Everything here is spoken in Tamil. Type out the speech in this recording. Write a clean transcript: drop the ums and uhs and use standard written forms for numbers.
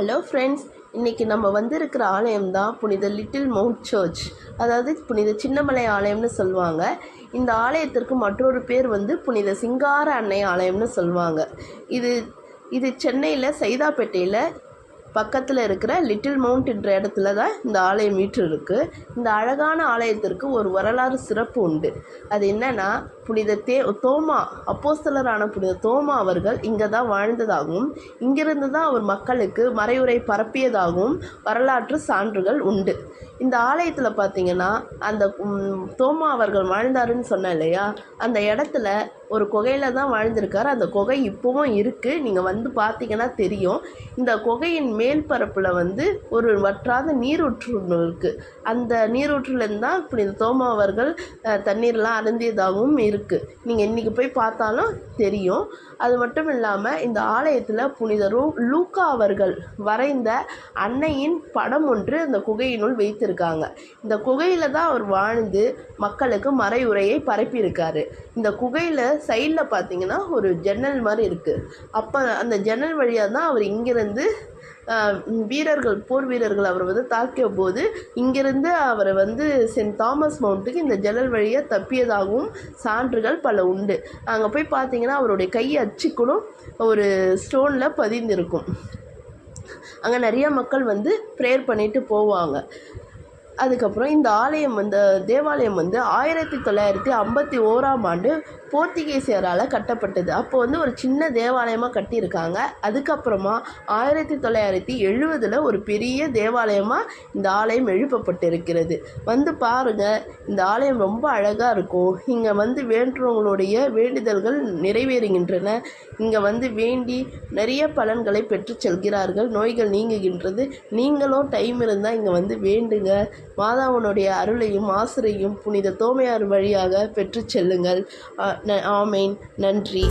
ஹலோ ஃப்ரெண்ட்ஸ், இன்றைக்கி நம்ம வந்திருக்கிற ஆலயம் தான் புனித லிட்டில் மவுண்ட் சர்ச், அதாவது புனித சின்னமலை ஆலயம்னு சொல்லுவாங்க. இந்த ஆலயத்திற்கு மற்றொரு பேர் வந்து புனித சிங்கார அன்னை ஆலயம்னு சொல்லுவாங்க. இது இது சென்னையில் சைதாப்பேட்டையில் பக்கத்தில் இருக்கிற லிட்டில் மவுண்ட் என்ற இடத்துல தான் இந்த ஆலயம் வீற்றிருக்கு. இந்த அழகான ஆலயத்திற்கு ஒரு வரலாறு சிறப்பு உண்டு. அது என்னன்னா, புனித தோமா, அப்போஸ்தலரான புனித தோமா அவர்கள் இங்கே தான் வாழ்ந்ததாகவும் இங்கிருந்து தான் அவர் மக்களுக்கு மறையுரை பரப்பியதாகவும் வரலாற்று சான்றுகள் உண்டு. இந்த ஆலயத்தில் பார்த்தீங்கன்னா, அந்த தோமா அவர்கள் வாழ்ந்தாருன்னு சொன்னேன் இல்லையா, அந்த இடத்துல ஒரு குகையில் தான் வாழ்ந்திருக்காரு. அந்த குகை இப்போவும் இருக்குது, நீங்கள் வந்து பார்த்தீங்கன்னா தெரியும். இந்த குகையின் மேல் பரப்பில் வந்து ஒரு வற்றாத நீரூற்று ஒன்று இருக்குது. அந்த நீரூற்றுலேருந்து தான் புனித தோமா அவர்கள் தண்ணீர்லாம் அருந்தியதாகவும் இருக்குது. நீங்கள் இன்றைக்கி போய் பார்த்தாலும் தெரியும். அது மட்டும் இல்லாமல் இந்த ஆலயத்தில் புனித லூக்கா அவர்கள் வரைந்த அன்னையின் படம் ஒன்று அந்த குகையினுள் வைத்திருக்காங்க. இந்த குகையில் தான் அவர் வாழ்ந்து மக்களுக்கு மறையுரையை பரப்பியிருக்காரு. இந்த குகையில் சைடில் பார்த்தீங்கன்னா ஒரு ஜன்னல் மாதிரி இருக்குது. அப்போ அந்த ஜன்னல் வழியாக தான் அவர் இங்கிருந்து போர் வீரர்கள் அவர் வந்து தாக்கிய போது இங்கிருந்து அவரை வந்து சென்ட் தாமஸ் மவுண்ட்டுக்கு இந்த ஜன்னல் வழியாக தப்பியதாகவும் சான்றுகள் பல உண்டு. அங்கே போய் பார்த்தீங்கன்னா அவருடைய கை அச்சுக்கூடும் ஒரு ஸ்டோனில் பதிந்திருக்கும். அங்கே நிறைய மக்கள் வந்து ப்ரேயர் பண்ணிட்டு போவாங்க. அதுக்கப்புறம் இந்த தேவாலயம் வந்து 1951ஆம் ஆண்டு போர்த்துகீசியரால் கட்டப்பட்டது. அப்போ வந்து ஒரு சின்ன தேவாலயமாக கட்டியிருக்காங்க. அதுக்கப்புறமா 1970 ஒரு பெரிய தேவாலயமாக இந்த ஆலயம் எழுப்பப்பட்டிருக்கிறது. வந்து பாருங்கள், இந்த ஆலயம் ரொம்ப அழகாக இருக்கும். இங்கே வந்து வேண்டுறவங்களுடைய வேண்டுதல்கள் நிறைவேறுகின்றன. இங்கே வந்து வேண்டி நிறைய பலன்களை பெற்று செல்கிறார்கள். நோய்கள் நீங்குகின்றது. நீங்களும் டைம் இருந்தால் இங்கே வந்து வேண்டுங்க. மாதாவனுடைய அருளையும் ஆசிரையும் புனித தோமையார் வழியாக பெற்று செல்லுங்கள். ஆமேன். நன்றி.